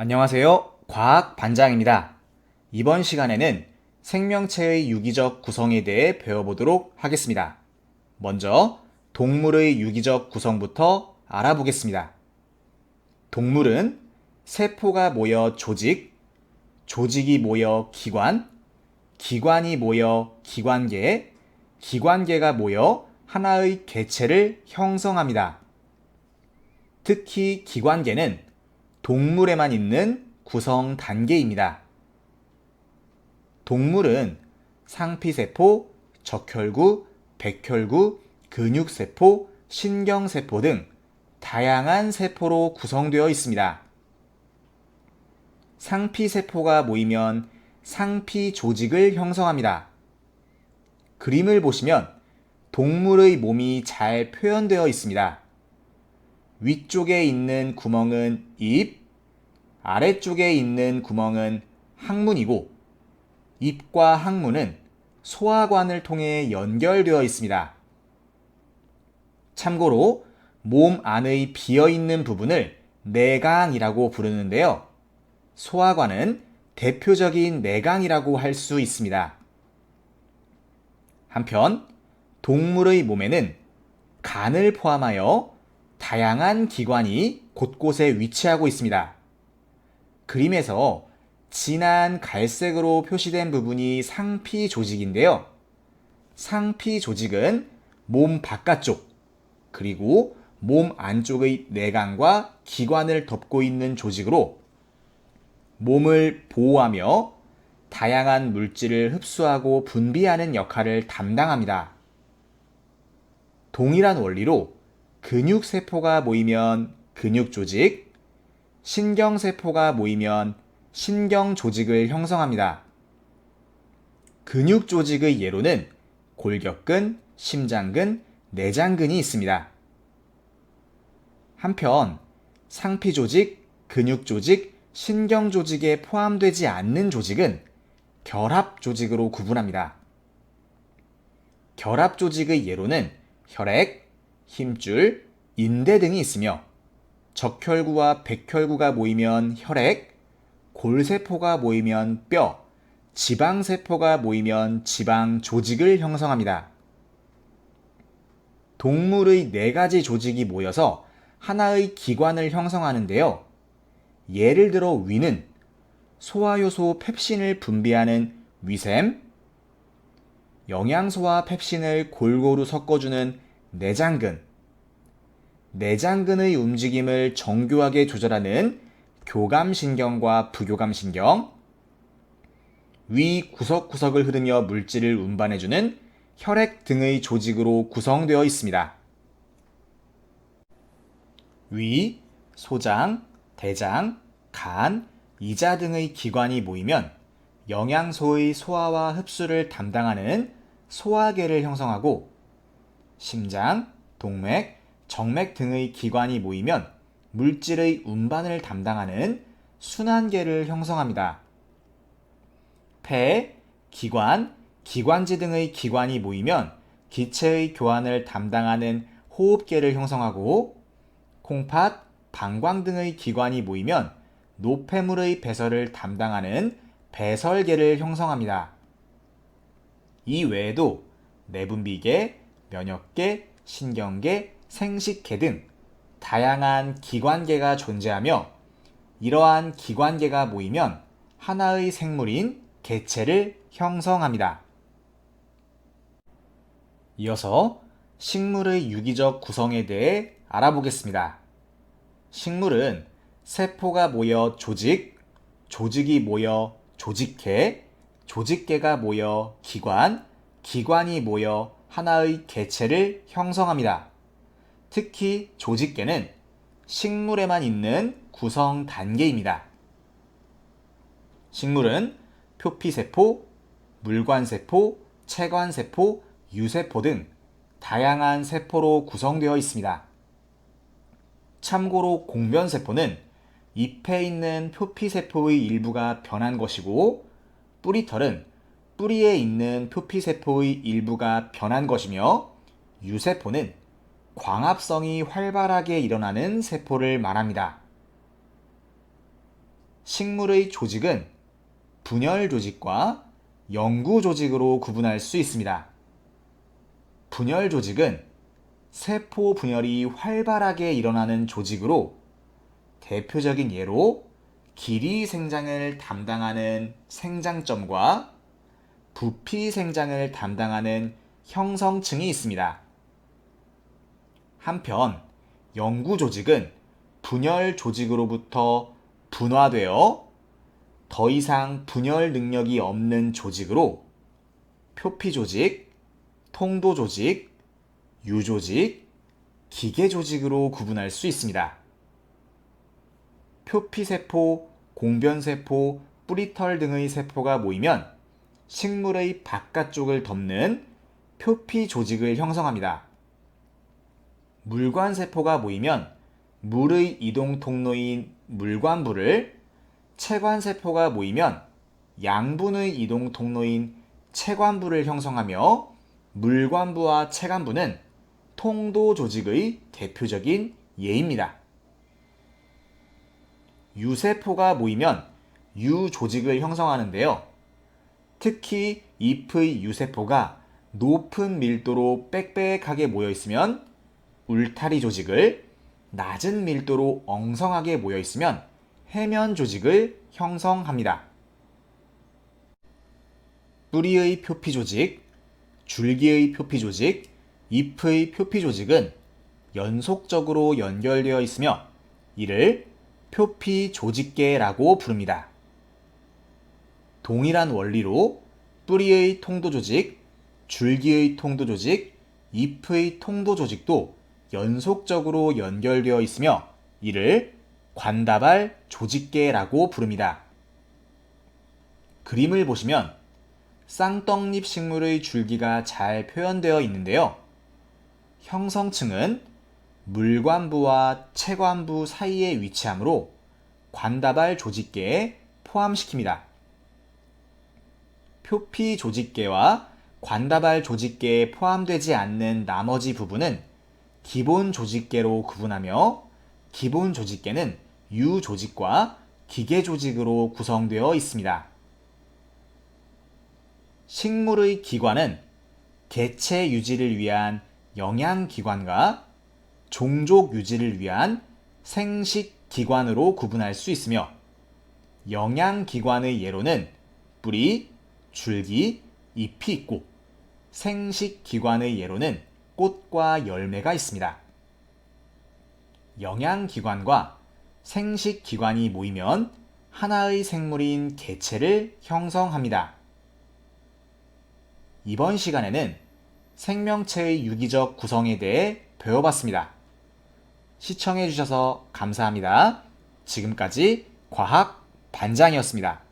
안녕하세요. 과학 반장입니다. 이번 시간에는 생명체의 유기적 구성에 대해 배워보도록 하겠습니다. 먼저 동물의 유기적 구성부터 알아보겠습니다. 동물은 세포가 모여 조직, 조직이 모여 기관, 기관이 모여 기관계, 기관계가 모여 하나의 개체를 형성합니다. 특히 기관계는 동물에만 있는 구성 단계입니다. 동물은 상피세포, 적혈구, 백혈구, 근육세포, 신경세포 등 다양한 세포로 구성되어 있습니다. 상피세포가 모이면 상피 조직을 형성합니다. 그림을 보시면 동물의 몸이 잘 표현되어 있습니다. 위쪽에 있는 구멍은 입, 아래쪽에 있는 구멍은 항문이고 입과 항문은 소화관을 통해 연결되어 있습니다. 참고로 몸 안의 비어있는 부분을 내강이라고 부르는데요. 소화관은 대표적인 내강이라고 할 수 있습니다. 한편 동물의 몸에는 간을 포함하여 다양한 기관이 곳곳에 위치하고 있습니다. 그림에서 진한 갈색으로 표시된 부분이 상피 조직인데요. 상피 조직은 몸 바깥쪽, 그리고 몸 안쪽의 내강과 기관을 덮고 있는 조직으로 몸을 보호하며 다양한 물질을 흡수하고 분비하는 역할을 담당합니다. 동일한 원리로 근육세포가 모이면 근육조직, 신경세포가 모이면 신경조직을 형성합니다. 근육조직의 예로는 골격근, 심장근, 내장근이 있습니다. 한편 상피조직, 근육조직, 신경조직에 포함되지 않는 조직은 결합조직으로 구분합니다. 결합조직의 예로는 혈액, 힘줄, 인대 등이 있으며 적혈구와 백혈구가 모이면 혈액, 골세포가 모이면 뼈, 지방세포가 모이면 지방 조직을 형성합니다. 동물의 4가지 조직이 모여서 하나의 기관을 형성하는데요. 예를 들어 위는 소화효소 펩신을 분비하는 위샘, 영양소와 펩신을 골고루 섞어주는 내장근, 내장근의 움직임을 정교하게 조절하는 교감신경과 부교감신경, 위 구석구석을 흐르며 물질을 운반해주는 혈액 등의 조직으로 구성되어 있습니다. 위, 소장, 대장, 간, 이자 등의 기관이 모이면 영양소의 소화와 흡수를 담당하는 소화계를 형성하고 심장, 동맥, 정맥 등의 기관이 모이면 물질의 운반을 담당하는 순환계를 형성합니다. 폐, 기관, 기관지 등의 기관이 모이면 기체의 교환을 담당하는 호흡계를 형성하고 콩팥, 방광 등의 기관이 모이면 노폐물의 배설을 담당하는 배설계를 형성합니다. 이 외에도 내분비계, 면역계, 신경계, 생식계 등 다양한 기관계가 존재하며 이러한 기관계가 모이면 하나의 생물인 개체를 형성합니다. 이어서 식물의 유기적 구성에 대해 알아보겠습니다. 식물은 세포가 모여 조직, 조직이 모여 조직계, 조직계가 모여 기관, 기관이 모여 하나의 개체를 형성합니다. 특히 조직계는 식물에만 있는 구성 단계입니다. 식물은 표피세포, 물관세포, 체관세포, 유세포 등 다양한 세포로 구성되어 있습니다. 참고로 공변세포는 잎에 있는 표피세포의 일부가 변한 것이고 뿌리털은 뿌리에 있는 표피세포의 일부가 변한 것이며 유세포는 광합성이 활발하게 일어나는 세포를 말합니다. 식물의 조직은 분열 조직과 영구 조직으로 구분할 수 있습니다. 분열 조직은 세포 분열이 활발하게 일어나는 조직으로 대표적인 예로 길이 생장을 담당하는 생장점과 부피 생장을 담당하는 형성층이 있습니다. 한편 영구 조직은 분열 조직으로부터 분화되어 더 이상 분열 능력이 없는 조직으로 표피 조직, 통도 조직, 유조직, 기계 조직으로 구분할 수 있습니다. 표피세포, 공변세포, 뿌리털 등의 세포가 모이면 식물의 바깥쪽을 덮는 표피 조직을 형성합니다. 물관세포가 모이면 물의 이동 통로인 물관부를, 체관세포가 모이면 양분의 이동 통로인 체관부를 형성하며 물관부와 체관부는 통도 조직의 대표적인 예입니다. 유세포가 모이면 유조직을 형성하는데요. 특히 잎의 유세포가 높은 밀도로 빽빽하게 모여 있으면 울타리 조직을, 낮은 밀도로 엉성하게 모여 있으면 해면 조직을 형성합니다. 뿌리의 표피 조직, 줄기의 표피 조직, 잎의 표피 조직은 연속적으로 연결되어 있으며 이를 표피 조직계라고 부릅니다. 동일한 원리로 뿌리의 통도 조직, 줄기의 통도 조직, 잎의 통도 조직도 연속적으로 연결되어 있으며 이를 관다발 조직계라고 부릅니다. 그림을 보시면 쌍떡잎 식물의 줄기가 잘 표현되어 있는데요. 형성층은 물관부와 체관부 사이에 위치하므로 관다발 조직계에 포함시킵니다. 표피 조직계와 관다발 조직계에 포함되지 않는 나머지 부분은 기본 조직계로 구분하며 기본 조직계는 유조직과 기계 조직으로 구성되어 있습니다. 식물의 기관은 개체 유지를 위한 영양기관과 종족 유지를 위한 생식기관으로 구분할 수 있으며 영양기관의 예로는 뿌리, 줄기, 잎이 있고 생식기관의 예로는 꽃과 열매가 있습니다. 영양기관과 생식기관이 모이면 하나의 생물인 개체를 형성합니다. 이번 시간에는 생명체의 유기적 구성에 대해 배워봤습니다. 시청해주셔서 감사합니다. 지금까지 과학 반장이었습니다.